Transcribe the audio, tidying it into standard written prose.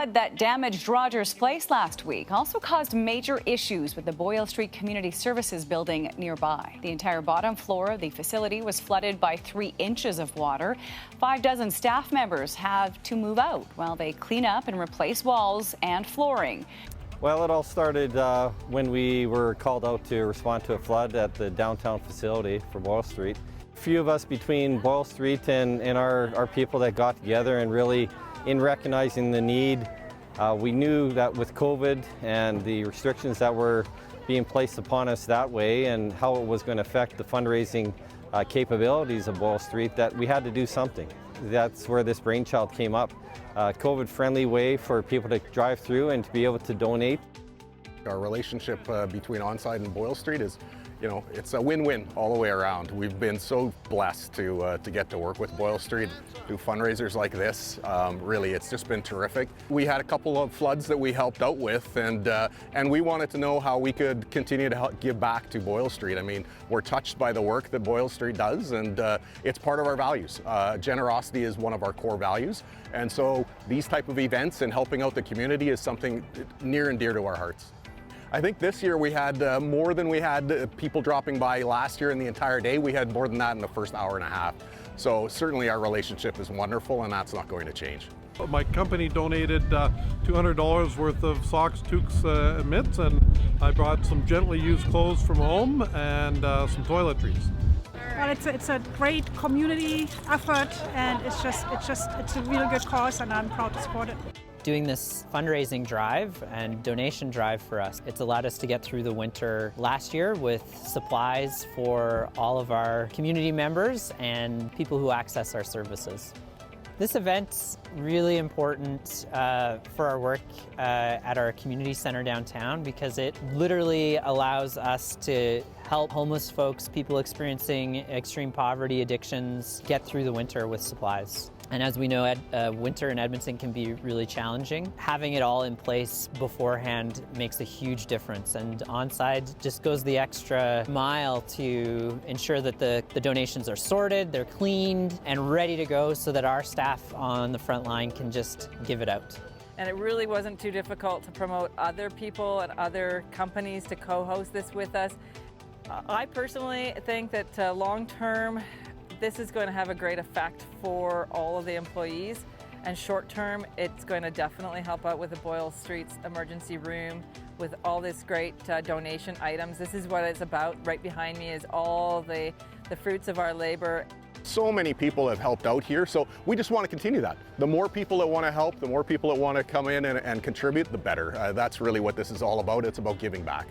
flood that damaged Rogers Place last week also caused major issues with the Boyle Street Community Services building nearby. The entire bottom floor of the facility was flooded by 3 inches of water. 6 staff members have to move out while they clean up and replace walls and flooring. Well, it all started when we were called out to respond to a flood at the downtown facility for Boyle Street. A few of us between Boyle Street and our people that got together, and really in recognizing the need, we knew that with COVID and the restrictions that were being placed upon us that way and how it was going to affect the fundraising capabilities of Boyle Street, that we had to do something. That's where this brainchild came up. COVID-friendly way for people to drive through and to be able to donate. Our relationship between Onside and Boyle Street is, it's a win-win all the way around. We've been so blessed to get to work with Boyle Street, do fundraisers like this. Really, it's just been terrific. We had a couple of floods that we helped out with, and we wanted to know how we could continue to help give back to Boyle Street. I mean, we're touched by the work that Boyle Street does, and it's part of our values. Generosity is one of our core values, and so these type of events and helping out the community is something near and dear to our hearts. I think this year we had more than we had people dropping by last year in the entire day. We had more than that in the first hour and a half. So certainly our relationship is wonderful, and that's not going to change. My company donated $200 worth of socks, toques, and mitts, and I brought some gently used clothes from home and some toiletries. Well, it's a great community effort, and it's a really good cause, and I'm proud to support it. Doing this fundraising drive and donation drive for us, it's allowed us to get through the winter last year with supplies for all of our community members and people who access our services. This event's really important for our work at our community center downtown, because it literally allows us to help homeless folks, people experiencing extreme poverty, addictions, get through the winter with supplies. And as we know, winter in Edmonton can be really challenging. Having it all in place beforehand makes a huge difference, and Onside just goes the extra mile to ensure that the donations are sorted, they're cleaned, and ready to go so that our staff on the front line can just give it out. And it really wasn't too difficult to promote other people and other companies to co-host this with us. I personally think that long-term, this is going to have a great effect for all of the employees, and short-term, it's going to definitely help out with the Boyle Street's emergency room with all this great donation items. This is what it's about. Right behind me is all the fruits of our labor. So many people have helped out here, so we just want to continue that. The more people that want to help, the more people that want to come in and contribute, the better. That's really what this is all about. It's about giving back.